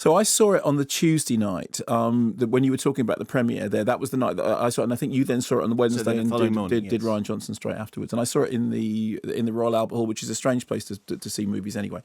So I saw it on the Tuesday night. When you were talking about the premiere there, that was the night that I saw it, and I think you then saw it on the Wednesday and did Ryan Johnson straight afterwards. And I saw it in the Royal Albert Hall, which is a strange place to see movies anyway.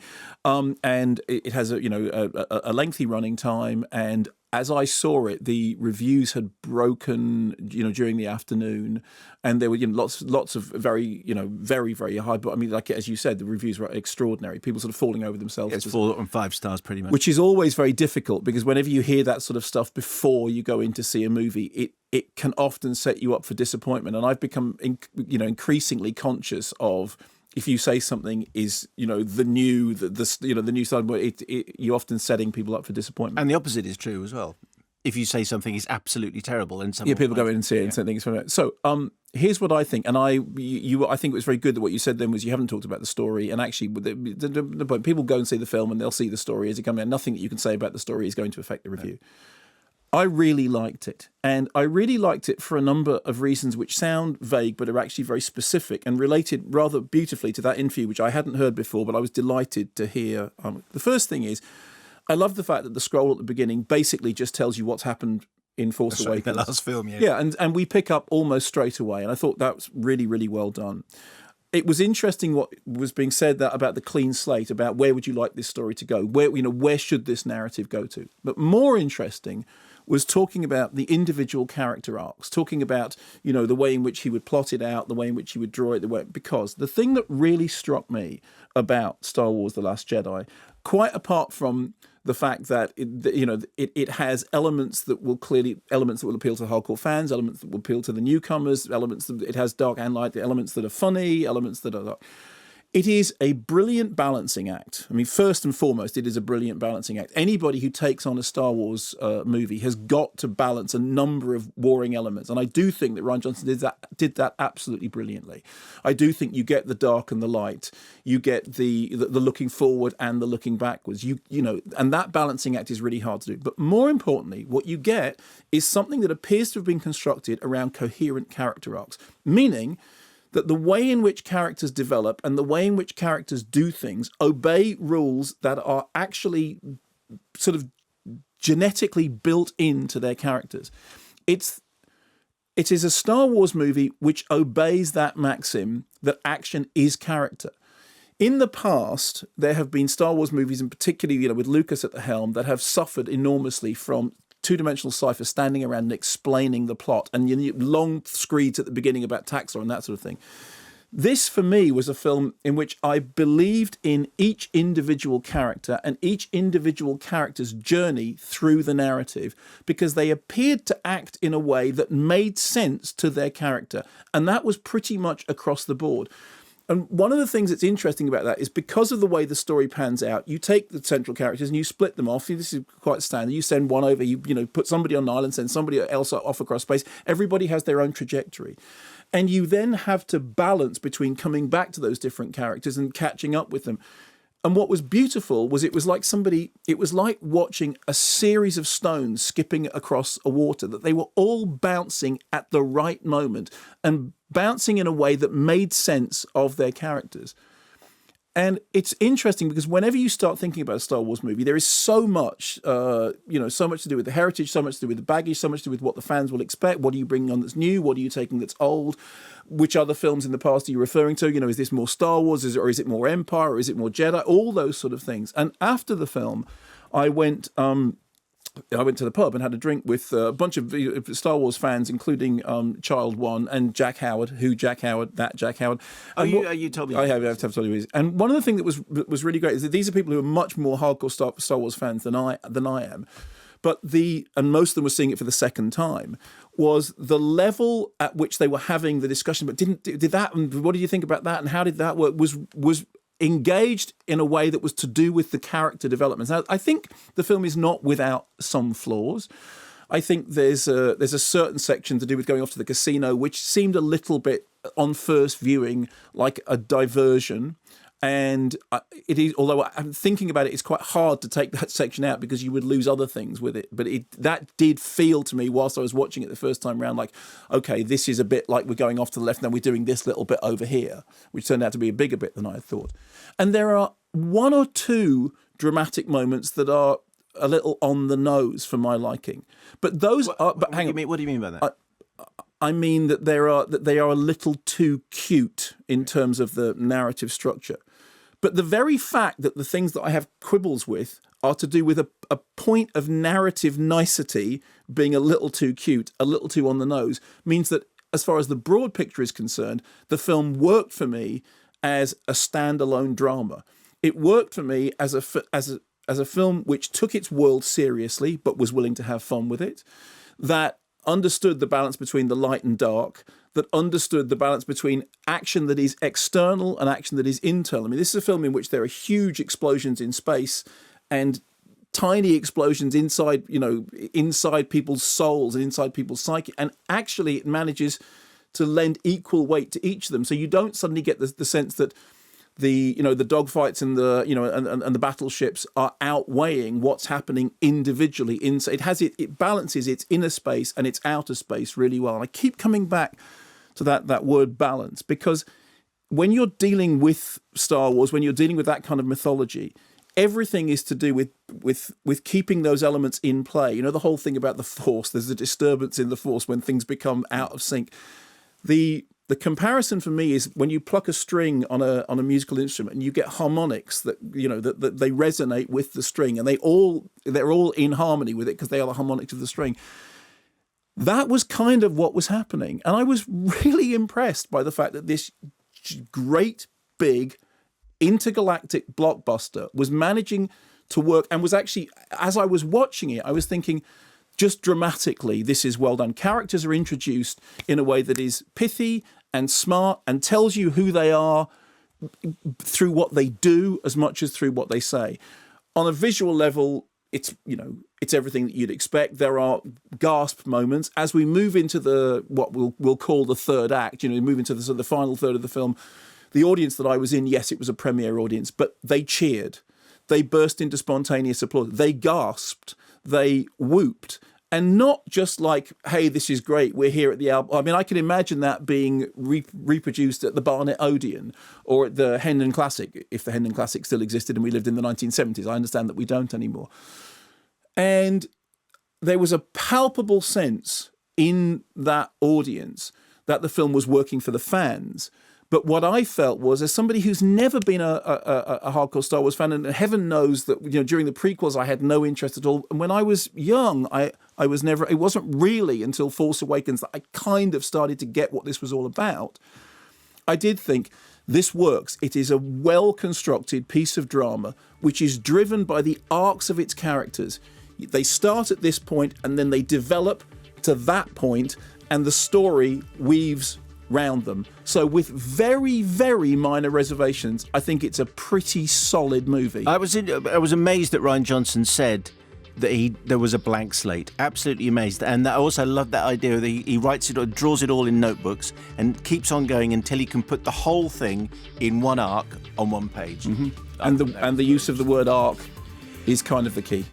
And it has a lengthy running time, and as I saw it, the reviews had broken, during the afternoon, and there were lots of very, very, very high. But I mean, like as you said, the reviews were extraordinary. People sort of falling over themselves. It's 4 and 5 stars, pretty much. Which is always very difficult, because whenever you hear that sort of stuff before you go in to see a movie, it can often set you up for disappointment. And I've become, increasingly conscious of, if you say something is, the new side, you're often setting people up for disappointment. And the opposite is true as well. If you say something is absolutely terrible, and people go in and see it and say things. So, here's what I think, and I think it was very good that what you said then was you haven't talked about the story, and actually, the point, people go and see the film and they'll see the story as it comes out. Nothing that you can say about the story is going to affect the review. No. I really liked it, and I really liked it for a number of reasons which sound vague but are actually very specific and related rather beautifully to that interview, which I hadn't heard before, but I was delighted to hear. The first thing is, I love the fact that the scroll at the beginning basically just tells you what's happened in Force Awakens. The last film, yeah. Yeah, and we pick up almost straight away, and I thought that was really, really well done. It was interesting what was being said about the clean slate, about where would you like this story to go, where should this narrative go to. But more interesting was talking about the individual character arcs, talking about, the way in which he would plot it out, the way in which he would draw it, because the thing that really struck me about Star Wars: The Last Jedi, quite apart from the fact that it has elements that will appeal to hardcore fans, elements that will appeal to the newcomers, elements that it has dark and light, the elements that are funny, elements that are. It is a brilliant balancing act. I mean, first and foremost, it is a brilliant balancing act. Anybody who takes on a Star Wars movie has got to balance a number of warring elements. And I do think that Rian Johnson did that absolutely brilliantly. I do think you get the dark and the light. You get the looking forward and the looking backwards. And that balancing act is really hard to do. But more importantly, what you get is something that appears to have been constructed around coherent character arcs, meaning that the way in which characters develop and the way in which characters do things obey rules that are actually sort of genetically built into their characters. It is a Star Wars movie which obeys that maxim that action is character. In the past, there have been Star Wars movies, and particularly with Lucas at the helm, that have suffered enormously from two-dimensional cipher standing around and explaining the plot, and long screeds at the beginning about Taxor and that sort of thing. This, for me, was a film in which I believed in each individual character and each individual character's journey through the narrative, because they appeared to act in a way that made sense to their character, and that was pretty much across the board. And one of the things that's interesting about that is, because of the way the story pans out, you take the central characters and you split them off. This is quite standard. You send one over, you put somebody on an island, send somebody else off across space. Everybody has their own trajectory. And you then have to balance between coming back to those different characters and catching up with them. And what was beautiful was it was like watching a series of stones skipping across a water, that they were all bouncing at the right moment and bouncing in a way that made sense of their characters. And it's interesting because whenever you start thinking about a Star Wars movie, there is so much, so much to do with the heritage, so much to do with the baggage, so much to do with what the fans will expect. What are you bringing on that's new? What are you taking that's old? Which other films in the past are you referring to? Is this more Star Wars? Or is it more Empire? Or is it more Jedi? All those sort of things. And after the film, I went to the pub and had a drink with a bunch of Star Wars fans, including Child One and Jack Howard. Jack Howard. You told me. I have told you. And one of the things that was really great is that these are people who are much more hardcore Star Wars fans than I am. But and most of them were seeing it for the second time, was the level at which they were having the discussion. But did that? And what do you think about that? And how did that work? Was engaged in a way that was to do with the character developments. Now, I think the film is not without some flaws. I think there's a certain section to do with going off to the casino, which seemed a little bit, on first viewing, like a diversion. And it is, although I'm thinking about it, it's quite hard to take that section out because you would lose other things with it. But that did feel to me, whilst I was watching it the first time around, like, okay, this is a bit like we're going off to the left, and then we're doing this little bit over here, which turned out to be a bigger bit than I had thought. And there are one or two dramatic moments that are a little on the nose for my liking. But those are. But hang on. What do you mean by that? I mean that they are a little too cute in terms of the narrative structure. But the very fact that the things that I have quibbles with are to do with a point of narrative nicety being a little too cute, a little too on the nose, means that as far as the broad picture is concerned, the film worked for me as a standalone drama. It worked for me as a film which took its world seriously but was willing to have fun with it, that understood the balance between the light and dark, that understood the balance between action that is external and action that is internal. I mean, this is a film in which there are huge explosions in space and tiny explosions inside people's souls and inside people's psyche. And actually it manages to lend equal weight to each of them. So you don't suddenly get the sense that the dogfights and the battleships are outweighing what's happening individually. It balances its inner space and its outer space really well. And I keep coming back to that word balance, because when you're dealing with Star Wars, when you're dealing with that kind of mythology, everything is to do with keeping those elements in play. You know, the whole thing about the Force, there's a disturbance in the Force when things become out of sync. The comparison for me is when you pluck a string on a musical instrument and you get harmonics that they resonate with the string, and they're all in harmony with it because they are the harmonics of the string. That was kind of what was happening, and I was really impressed by the fact that this great big intergalactic blockbuster was managing to work, and was actually, as I was watching it, I was thinking, just dramatically, this is well done. Characters are introduced in a way that is pithy and smart and tells you who they are through what they do as much as through what they say. On a visual level, it's everything that you'd expect. There are gasp moments as we move into what we'll call the third act. Move into the final third of the film. The audience that I was in, yes, it was a premiere audience, but they cheered. They burst into spontaneous applause. They gasped. They whooped. And not just like, hey, this is great, we're here at the album. I mean, I can imagine that being reproduced at the Barnet Odeon or at the Hendon Classic, if the Hendon Classic still existed and we lived in the 1970s. I understand that we don't anymore. And there was a palpable sense in that audience that the film was working for the fans. But what I felt was, as somebody who's never been a hardcore Star Wars fan, and heaven knows that during the prequels I had no interest at all. And when I was young, I was never. It wasn't really until Force Awakens that I kind of started to get what this was all about. I did think this works. It is a well-constructed piece of drama which is driven by the arcs of its characters. They start at this point and then they develop to that point, and the story weaves round them. So with very, very minor reservations, I think it's a pretty solid movie. I was amazed that Rian Johnson said that there was a blank slate. Absolutely amazed. And I also love that idea that he writes it or draws it all in notebooks and keeps on going until he can put the whole thing in one arc on one page. Mm-hmm. And the use of the word arc is kind of the key.